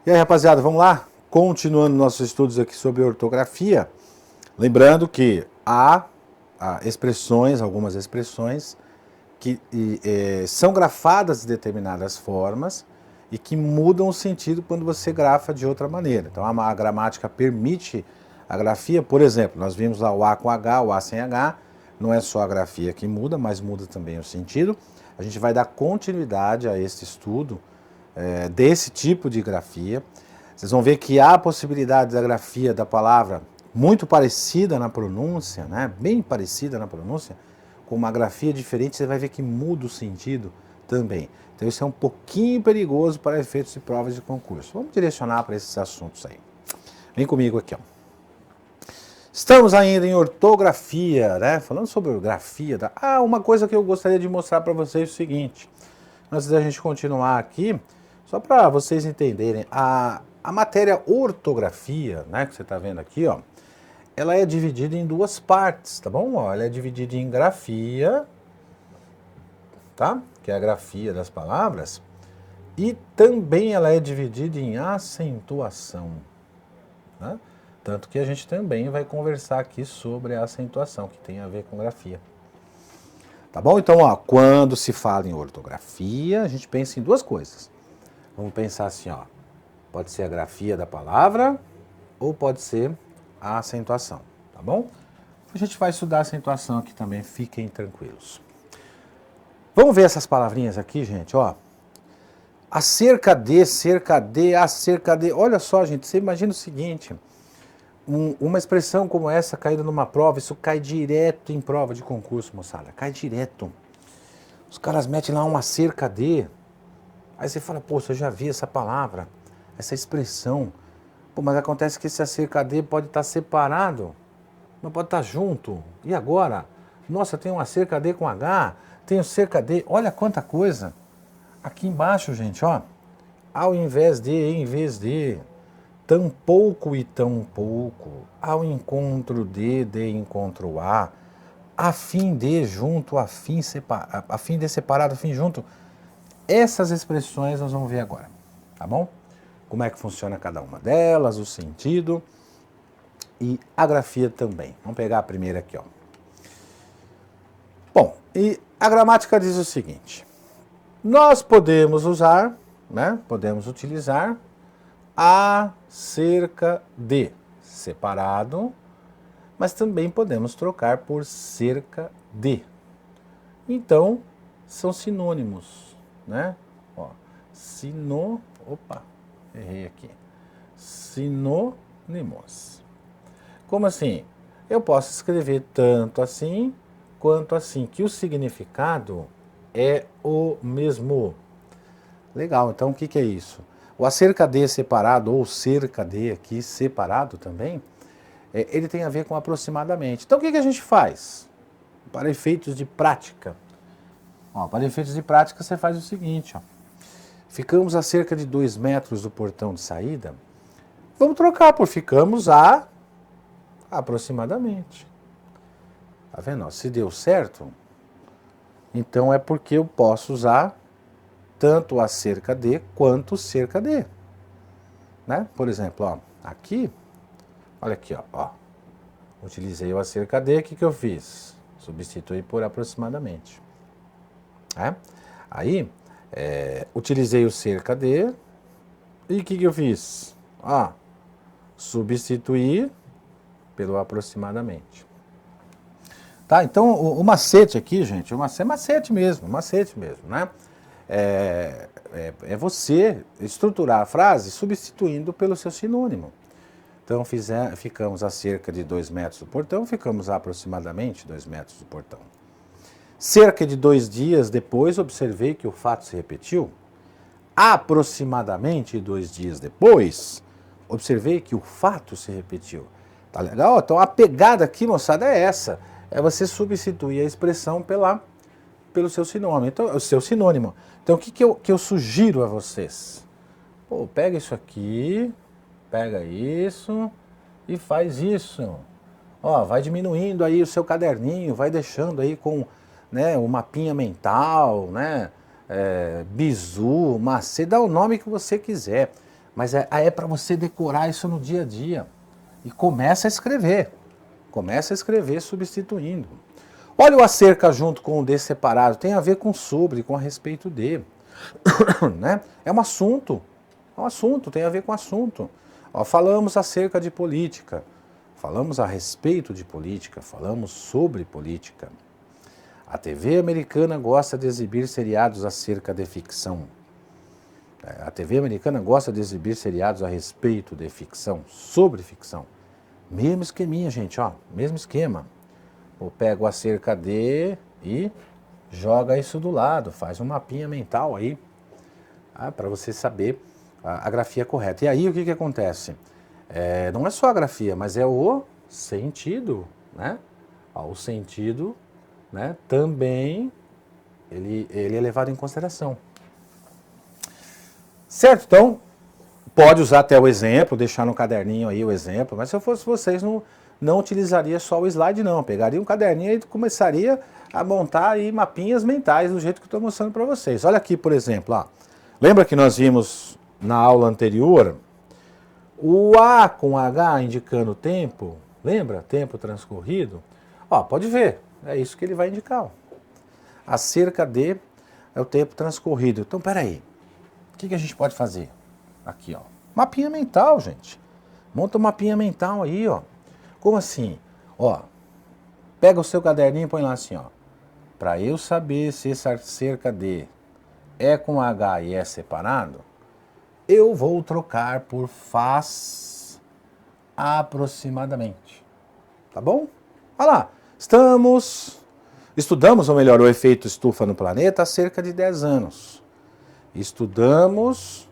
E aí, rapaziada, vamos lá? Continuando nossos estudos aqui sobre ortografia. Lembrando que há expressões, algumas expressões, que são grafadas de determinadas formas e que mudam o sentido quando você grafa de outra maneira. Então, a gramática permite a grafia. Por exemplo, nós vimos lá o A com H, o A sem H. Não é só a grafia que muda, mas muda também o sentido. A gente vai dar continuidade a esse estudo desse tipo de grafia. Vocês vão ver que há a possibilidade da grafia da palavra muito parecida na pronúncia, né? Bem parecida na pronúncia, com uma grafia diferente, você vai ver que muda o sentido também. Então isso é um pouquinho perigoso para efeitos de provas de concurso. Vamos direcionar para esses assuntos aí. Vem comigo aqui, ó. Estamos ainda em ortografia, né? Falando sobre grafia. Uma coisa que eu gostaria de mostrar para vocês é o seguinte. Antes da gente continuar aqui, só para vocês entenderem, a matéria ortografia, né, que você está vendo aqui, ó, ela é dividida em duas partes, tá bom? Ó, ela é dividida em grafia, tá? Que é a grafia das palavras, e também ela é dividida em acentuação, né? Tanto que a gente também vai conversar aqui sobre a acentuação, que tem a ver com grafia. Tá bom? Então, ó, quando se fala em ortografia, a gente pensa em duas coisas. Vamos pensar assim, ó, pode ser a grafia da palavra ou pode ser a acentuação, tá bom? A gente vai estudar a acentuação aqui também, fiquem tranquilos. Vamos ver essas palavrinhas aqui, gente, ó. Acerca de, cerca de, acerca de. Olha só, gente, você imagina o seguinte, uma expressão como essa caída numa prova, isso cai direto em prova de concurso, moçada, cai direto. Os caras metem lá uma cerca de. Aí você fala, poxa, eu já vi essa palavra, essa expressão. Pô, mas acontece que esse acerca de pode estar separado, não pode estar junto. E agora? Nossa, tem um acerca de com H, tem um cerca de, olha quanta coisa. Aqui embaixo, gente, ó, ao invés de, em vez de, tampouco e tão pouco, ao encontro de encontro a fim de, junto, a fim de separado, a fim junto. Essas expressões nós vamos ver agora, tá bom? Como é que funciona cada uma delas, o sentido e a grafia também. Vamos pegar a primeira aqui, ó. Bom, e a gramática diz o seguinte, nós podemos usar, né, podemos utilizar acerca de separado, mas também podemos trocar por cerca de. Então, são sinônimos. Né? Ó, errei aqui. Sinônimos. Como assim? Eu posso escrever tanto assim quanto assim, que o significado é o mesmo. Legal, então o que é isso? O acerca de separado, ou cerca de aqui separado também, ele tem a ver com aproximadamente. Então o que a gente faz? Para efeitos de prática. Ó, para efeitos de prática, você faz o seguinte, ó. Ficamos a cerca de 2 metros do portão de saída. Vamos trocar por ficamos a aproximadamente. Tá vendo? Ó, se deu certo, então é porque eu posso usar tanto a cerca de quanto cerca de. Né? Por exemplo, ó, aqui, olha aqui, ó. Utilizei o acerca de, o que eu fiz? Substituí por aproximadamente. Aí, utilizei o cerca de, e o que eu fiz? Substituir pelo aproximadamente. Tá? Então, o macete aqui, gente, macete mesmo, né? É você estruturar a frase substituindo pelo seu sinônimo. Então, ficamos a cerca de 2 metros do portão, ficamos a aproximadamente 2 metros do portão. Cerca de 2 dias depois, observei que o fato se repetiu. Aproximadamente 2 dias depois, observei que o fato se repetiu. Tá legal? Então, a pegada aqui, moçada, é essa. É você substituir a expressão pelo seu sinônimo. Então, o seu sinônimo. Então, o que eu sugiro a vocês? Pô, pega isso aqui, pega isso e faz isso. Ó, vai diminuindo aí o seu caderninho, vai deixando aí com... né, o mapinha mental, né, bizu, macete, dá o nome que você quiser, Mas é para você decorar isso no dia a dia. E começa a escrever. Começa a escrever substituindo. Olha o acerca junto com o de separado. Tem a ver com sobre, com a respeito de. Né? É um assunto. É um assunto, tem a ver com assunto. Ó, falamos acerca de política. Falamos a respeito de política. Falamos sobre política. A TV americana gosta de exibir seriados acerca de ficção. A TV americana gosta de exibir seriados a respeito de ficção, sobre ficção. Mesmo esqueminha, gente, ó, mesmo esquema. Eu pego acerca de e joga isso do lado, faz um mapinha mental aí, para você saber a grafia correta. E aí o que acontece? Não é só a grafia, mas é o sentido, né? Ó, o sentido, né, também ele é levado em consideração. Certo? Então, pode usar até o exemplo, deixar no caderninho aí o exemplo, mas se eu fosse vocês, não utilizaria só o slide não, pegaria um caderninho e começaria a montar aí mapinhas mentais do jeito que eu estou mostrando para vocês. Olha aqui, por exemplo, ó. Lembra que nós vimos na aula anterior o A com H indicando tempo? Lembra? Tempo transcorrido? Ó, pode ver, é isso que ele vai indicar. Ó. Acerca de é o tempo transcorrido. Então, peraí. O que a gente pode fazer? Aqui, ó. Mapinha mental, gente. Monta um mapinha mental aí, ó. Como assim? Ó, pega o seu caderninho e põe lá assim, ó. Para eu saber se esse acerca de é com H e é separado, eu vou trocar por faz aproximadamente. Tá bom? Olha lá. Estudamos, ou melhor, o efeito estufa no planeta há cerca de 10 anos. Estudamos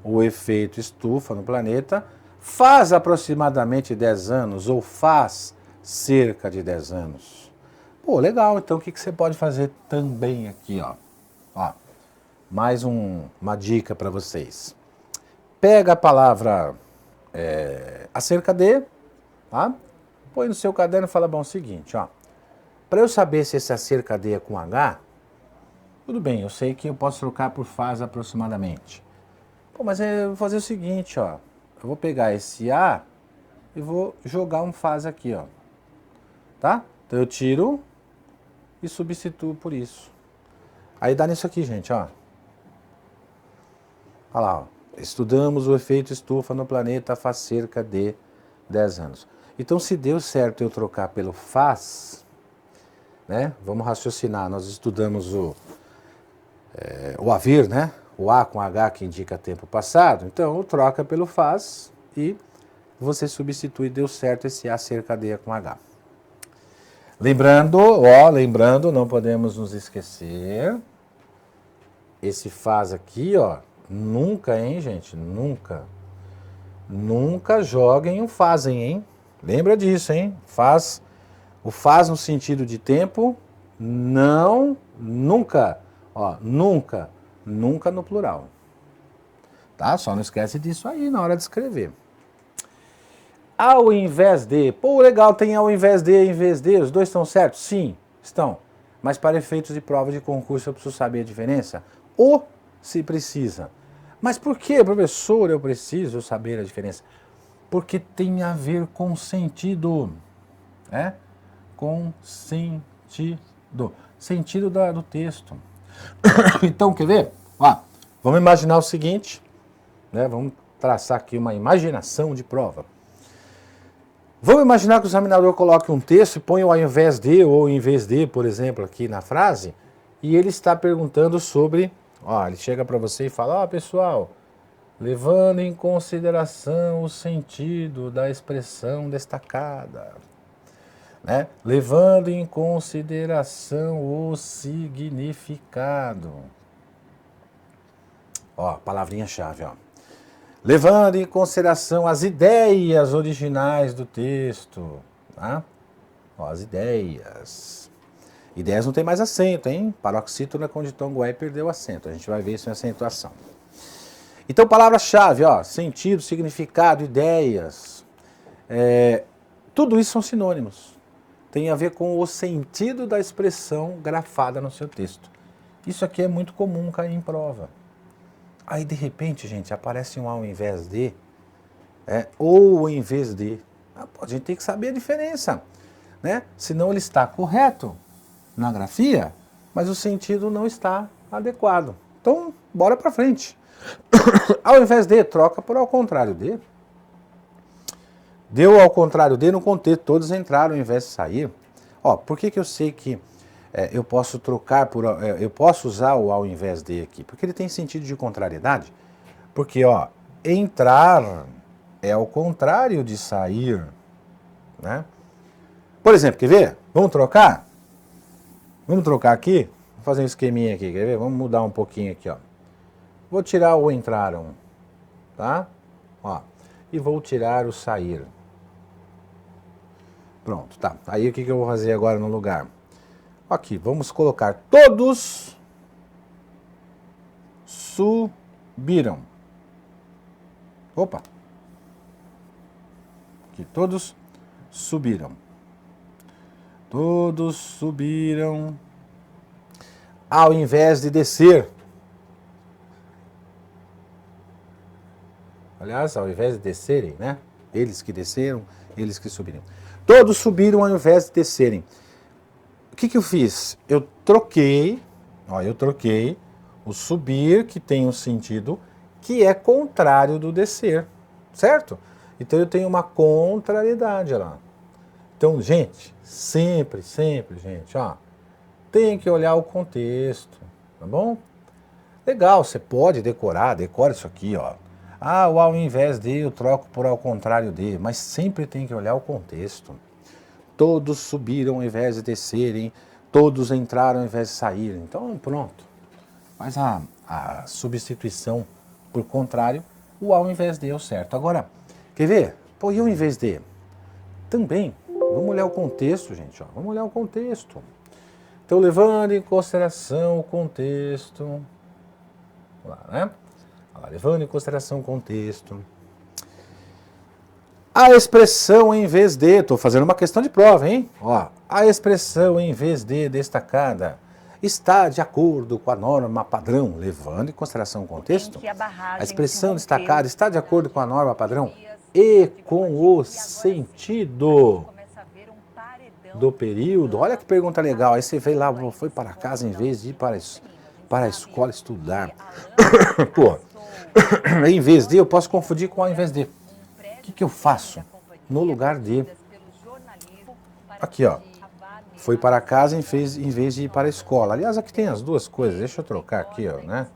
o efeito estufa no planeta faz aproximadamente 10 anos, ou faz cerca de 10 anos. Pô, legal, então o que você pode fazer também aqui, ó? Ó, mais uma dica para vocês. Pega a palavra acerca de, tá? Põe no seu caderno e fala, bom, o seguinte, ó. Para eu saber se esse acerca de é com H, tudo bem, eu sei que eu posso trocar por faz aproximadamente. Pô, mas eu vou fazer o seguinte, ó. Eu vou pegar esse A e vou jogar um faz aqui, ó. Tá? Então eu tiro e substituo por isso. Aí dá nisso aqui, gente, ó. Olha lá, ó. Estudamos o efeito estufa no planeta faz cerca de 10 anos. Então, se deu certo eu trocar pelo faz, né? Vamos raciocinar. Nós estudamos o haver, né? O A com H que indica tempo passado. Então, troca pelo faz e você substitui, deu certo esse A cerca de com H. Lembrando, não podemos nos esquecer. Esse faz aqui, ó, nunca, hein, gente? Nunca joguem o fazem, hein? Lembra disso, hein? O faz no sentido de tempo, nunca. Ó, nunca no plural. Tá? Só não esquece disso aí na hora de escrever. Ao invés de, pô, legal, tem ao invés de, em vez de, os dois estão certos? Sim, estão. Mas para efeitos de prova de concurso eu preciso saber a diferença? Ou se precisa. Mas por que, professor, eu preciso saber a diferença? Porque tem a ver com sentido. Com sentido. Sentido do texto. Então, quer ver? Ó, vamos imaginar o seguinte, né? Vamos traçar aqui uma imaginação de prova. Vamos imaginar que o examinador coloque um texto e põe o ao invés de ou em vez de, por exemplo, aqui na frase, e ele está perguntando sobre, ó, ele chega para você e fala, ó, pessoal, levando em consideração o sentido da expressão destacada, né? Levando em consideração o significado. Ó, palavrinha-chave, ó. Levando em consideração as ideias originais do texto, tá? Ó, as ideias. Ideias não tem mais acento, hein? Paroxítona com ditongo E perdeu acento. A gente vai ver isso em acentuação. Então, palavra-chave, ó, sentido, significado, ideias. Tudo isso são sinônimos. Tem a ver com o sentido da expressão grafada no seu texto. Isso aqui é muito comum cair em prova. Aí, de repente, gente, aparece um ao invés de, ou em vez de. A gente tem que saber a diferença, né? Senão ele está correto na grafia, mas o sentido não está adequado. Então, bora para frente. Ao invés de, troca por ao contrário de. Deu ao contrário de no contexto, todos entraram ao invés de sair. Ó, por que eu sei que eu posso trocar por, eu posso usar o ao invés de aqui? Porque ele tem sentido de contrariedade. Porque, ó, entrar é ao contrário de sair, né? Por exemplo, quer ver? Vamos trocar? Vamos trocar aqui? Vou fazer um esqueminha aqui, quer ver? Vamos mudar um pouquinho aqui, ó. Vou tirar o entraram, tá? Ó, e vou tirar o sair. Pronto, tá. Aí o que eu vou fazer agora no lugar? Aqui, vamos colocar todos subiram. Opa! Aqui, todos subiram. Todos subiram. Ao invés de descer. Aliás, ao invés de descerem, né? Eles que desceram, eles que subiram. Todos subiram ao invés de descerem. O que eu fiz? Eu troquei o subir, que tem um sentido que é contrário do descer, certo? Então eu tenho uma contrariedade lá. Então, gente, sempre, gente, ó, tem que olhar o contexto, tá bom? Legal, você pode decorar, decora isso aqui, ó. Ah, o ao invés de eu troco por ao contrário de, mas sempre tem que olhar o contexto. Todos subiram ao invés de descerem, todos entraram ao invés de saírem. Então, pronto. Faz a substituição por contrário, o ao invés de é o certo. Agora, quer ver? Pô, e o invés de? Também, vamos olhar o contexto, gente, ó. Vamos olhar o contexto. Então, levando em consideração o contexto, vamos lá, né? Levando em consideração o contexto. A expressão em vez de, estou fazendo uma questão de prova, hein? Ó, a expressão em vez de destacada está de acordo com a norma padrão, levando em consideração o contexto. A expressão destacada está de acordo com a norma padrão e com o sentido do período. Olha que pergunta legal. Aí você veio lá, foi para casa em vez de ir para a escola estudar. Pô, em vez de, eu posso confundir com ao invés de. O que eu faço? No lugar de. Aqui, ó. Foi para casa em vez de ir para a escola. Aliás, aqui tem as duas coisas. Deixa eu trocar aqui, ó, né?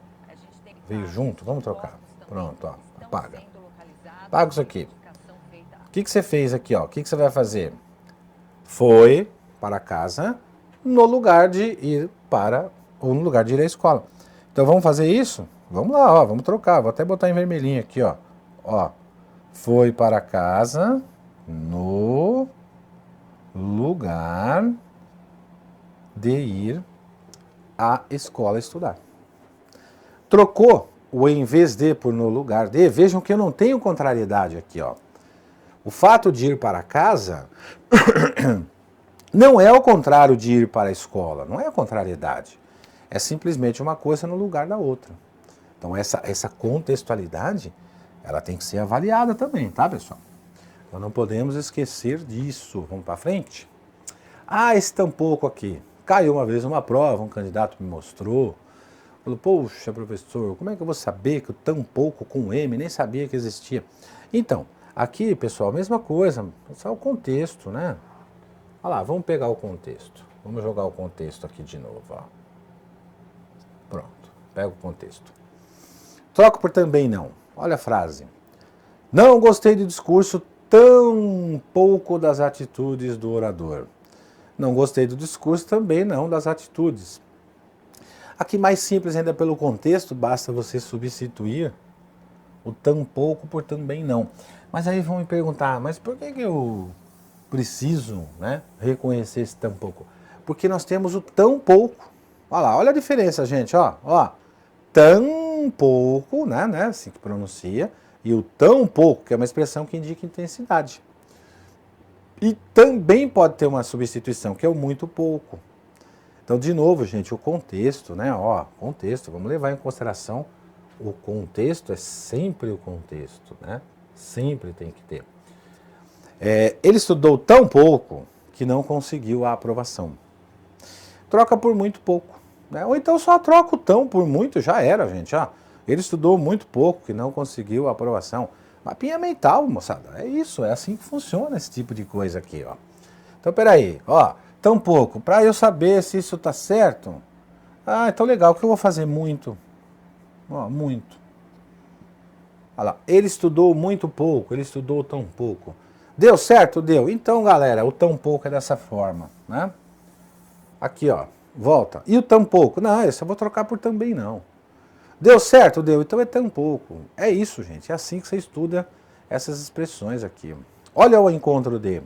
Veio junto, vamos trocar. Pronto, ó. Apaga. Apaga isso aqui. O que você fez aqui, ó? O que você vai fazer? Foi para casa no lugar de ir para, ou no lugar de ir à escola. Então vamos fazer isso? Vamos lá, ó, vamos trocar. Vou até botar em vermelhinho aqui, ó. Ó, foi para casa no lugar de ir à escola estudar. Trocou o em vez de por no lugar de. Vejam que eu não tenho contrariedade aqui, ó. O fato de ir para casa não é o contrário de ir para a escola, não é a contrariedade. É simplesmente uma coisa no lugar da outra. Então essa contextualidade, ela tem que ser avaliada também, tá, pessoal? Então não podemos esquecer disso. Vamos para frente? Ah, esse tampouco aqui. Caiu uma vez numa prova, um candidato me mostrou. Falou, poxa, professor, como é que eu vou saber que o tampouco com M, nem sabia que existia? Então, aqui, pessoal, a mesma coisa, só o contexto, né? Olha lá, vamos pegar o contexto. Vamos jogar o contexto aqui de novo, ó. Pronto, pega o contexto. Troco por também não. Olha a frase. Não gostei do discurso, tão pouco das atitudes do orador. Não gostei do discurso, também não das atitudes. Aqui mais simples ainda pelo contexto, basta você substituir o tão pouco por também não. Mas aí vão me perguntar, mas por que eu preciso, né, reconhecer esse tão pouco? Porque nós temos o tão pouco. Olha lá, olha a diferença, gente, ó. Tão pouco, né, assim que pronuncia, e o tão pouco, que é uma expressão que indica intensidade. E também pode ter uma substituição, que é o muito pouco. Então, de novo, gente, o contexto, né, contexto, vamos levar em consideração o contexto é sempre o contexto, né? Sempre tem que ter. Ele estudou tão pouco que não conseguiu a aprovação. Troca por muito pouco, né? Ou então só troca o tão por muito, já era, gente. Ele estudou muito pouco que não conseguiu a aprovação. Mapinha mental, moçada. É isso, é assim que funciona esse tipo de coisa aqui, ó. Então, peraí, tão pouco. Para eu saber se isso tá certo, então legal, o que eu vou fazer? Muito. Muito. Olha lá, ele estudou muito pouco, ele estudou tão pouco. Deu certo? Deu. Então, galera, o tão pouco é dessa forma, né? Aqui, ó, volta. E o tão pouco? Não, esse eu vou trocar por também não. Deu certo? Deu. Então é tão pouco. É isso, gente. É assim que você estuda essas expressões aqui. Olha o encontro de.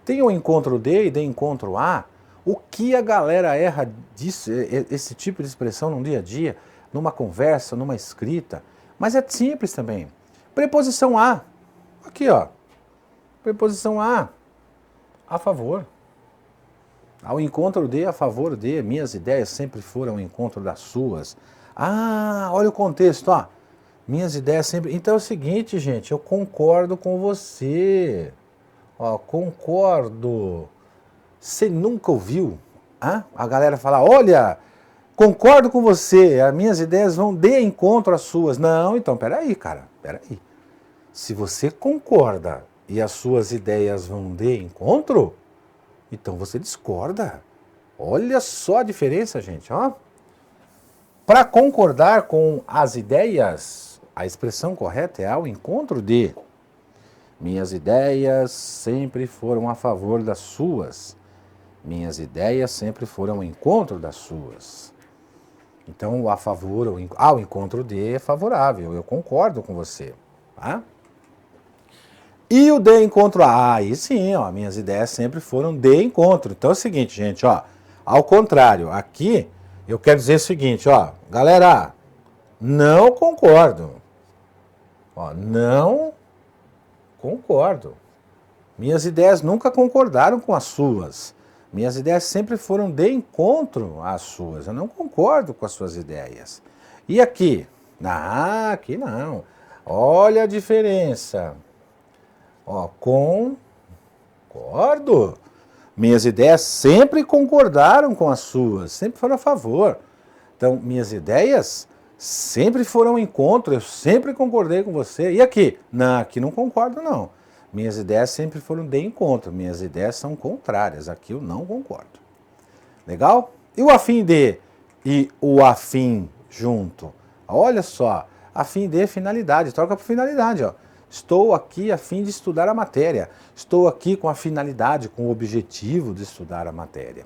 Tem o encontro de e de encontro a. O que a galera erra disso, esse tipo de expressão no dia a dia, numa conversa, numa escrita. Mas é simples também. Preposição a. Aqui, ó. Preposição a favor. Ao encontro de, a favor de, minhas ideias sempre foram ao encontro das suas. Olha o contexto, ó. Minhas ideias sempre... Então é o seguinte, gente, eu concordo com você. Concordo. Você nunca ouviu a galera falar, olha, concordo com você, as minhas ideias vão de encontro às suas. Não, então, peraí, cara, peraí. Se você concorda e as suas ideias vão de encontro, então você discorda. Olha só a diferença, gente, ó. Para concordar com as ideias, a expressão correta é ao encontro de. Minhas ideias sempre foram a favor das suas. Minhas ideias sempre foram ao encontro das suas. Então, o a favor, ao encontro de é favorável. Eu concordo com você. Tá? E o de encontro a, aí sim, ó, minhas ideias sempre foram de encontro. Então é o seguinte, gente, ó, ao contrário, aqui eu quero dizer o seguinte, ó, galera, não concordo. Não concordo. Minhas ideias nunca concordaram com as suas. Minhas ideias sempre foram de encontro às suas. Eu não concordo com as suas ideias. E aqui? Aqui não. Olha a diferença. Concordo. Minhas ideias sempre concordaram com as suas, sempre foram a favor. Então, minhas ideias sempre foram ao encontro, eu sempre concordei com você. E aqui? Não, aqui não concordo, não. Minhas ideias sempre foram de encontro, minhas ideias são contrárias, aqui eu não concordo. Legal? E o afim de e o afim junto? Olha só, afim de finalidade, troca por finalidade, ó. Estou aqui a fim de estudar a matéria. Estou aqui com a finalidade, com o objetivo de estudar a matéria.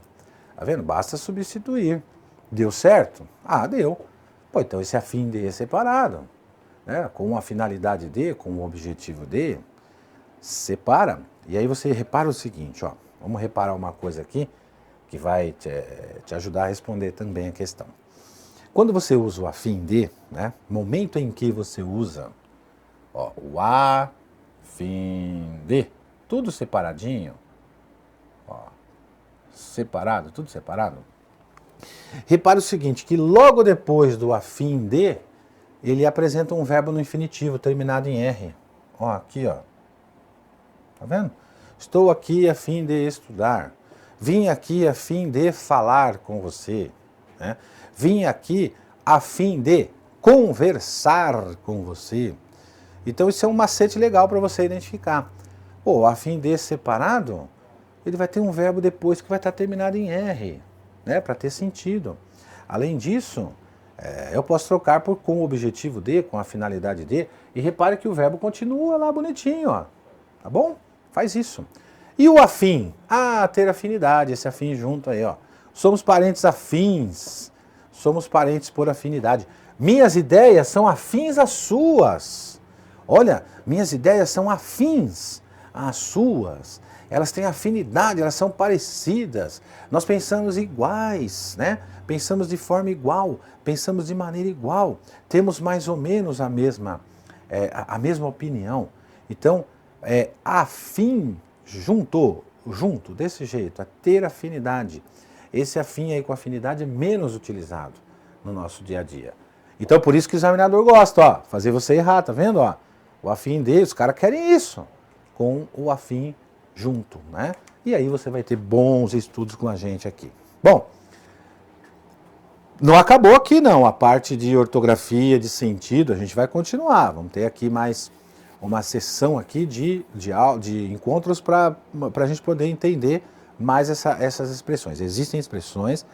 Tá vendo? Basta substituir. Deu certo? Deu. Então esse a fim de é separado. Né? Com a finalidade de, com o objetivo de, separa. E aí você repara o seguinte, ó. Vamos reparar uma coisa aqui que vai te ajudar a responder também a questão. Quando você usa o a fim de, né? Momento em que você usa o a fim de, tudo separadinho, separado, tudo separado. Repare o seguinte, que logo depois do a fim de, ele apresenta um verbo no infinitivo, terminado em R. Aqui, ó. Tá vendo? Estou aqui a fim de estudar. Vim aqui a fim de falar com você. Né? Vim aqui a fim de conversar com você. Então isso é um macete legal para você identificar. A fim de separado, ele vai ter um verbo depois que vai estar terminado em R, né, para ter sentido. Além disso, eu posso trocar por com o objetivo de, com a finalidade de, e repare que o verbo continua lá bonitinho, ó. Tá bom? Faz isso. E o afim? Ter afinidade, esse afim junto aí, ó. Somos parentes afins, somos parentes por afinidade. Minhas ideias são afins às suas. Olha, minhas ideias são afins às suas. Elas têm afinidade, elas são parecidas. Nós pensamos iguais, né? Pensamos de forma igual, pensamos de maneira igual. Temos mais ou menos a mesma opinião. Então, afim, junto, desse jeito, a ter afinidade. Esse afim aí com afinidade é menos utilizado no nosso dia a dia. Então por isso que o examinador gosta, ó, fazer você errar, tá vendo? Ó, o afim deles, os caras querem isso, com o afim junto, né? E aí você vai ter bons estudos com a gente aqui. Bom, não acabou aqui não, a parte de ortografia, de sentido, a gente vai continuar. Vamos ter aqui mais uma sessão aqui de encontros para a gente poder entender mais essas expressões. Existem expressões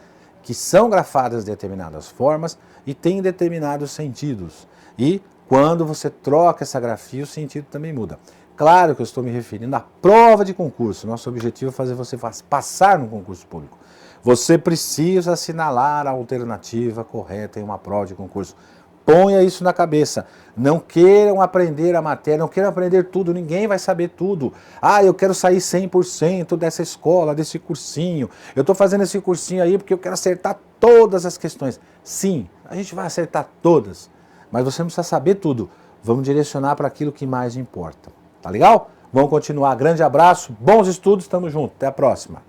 que são grafadas de determinadas formas e têm determinados sentidos. E quando você troca essa grafia, o sentido também muda. Claro que eu estou me referindo à prova de concurso. Nosso objetivo é fazer você passar no concurso público. Você precisa assinalar a alternativa correta em uma prova de concurso. Ponha isso na cabeça. Não queiram aprender a matéria, não queiram aprender tudo, ninguém vai saber tudo. Ah, eu quero sair 100% dessa escola, desse cursinho. Eu estou fazendo esse cursinho aí porque eu quero acertar todas as questões. Sim, a gente vai acertar todas, mas você não precisa saber tudo. Vamos direcionar para aquilo que mais importa. Tá legal? Vamos continuar. Grande abraço, bons estudos, tamo junto. Até a próxima.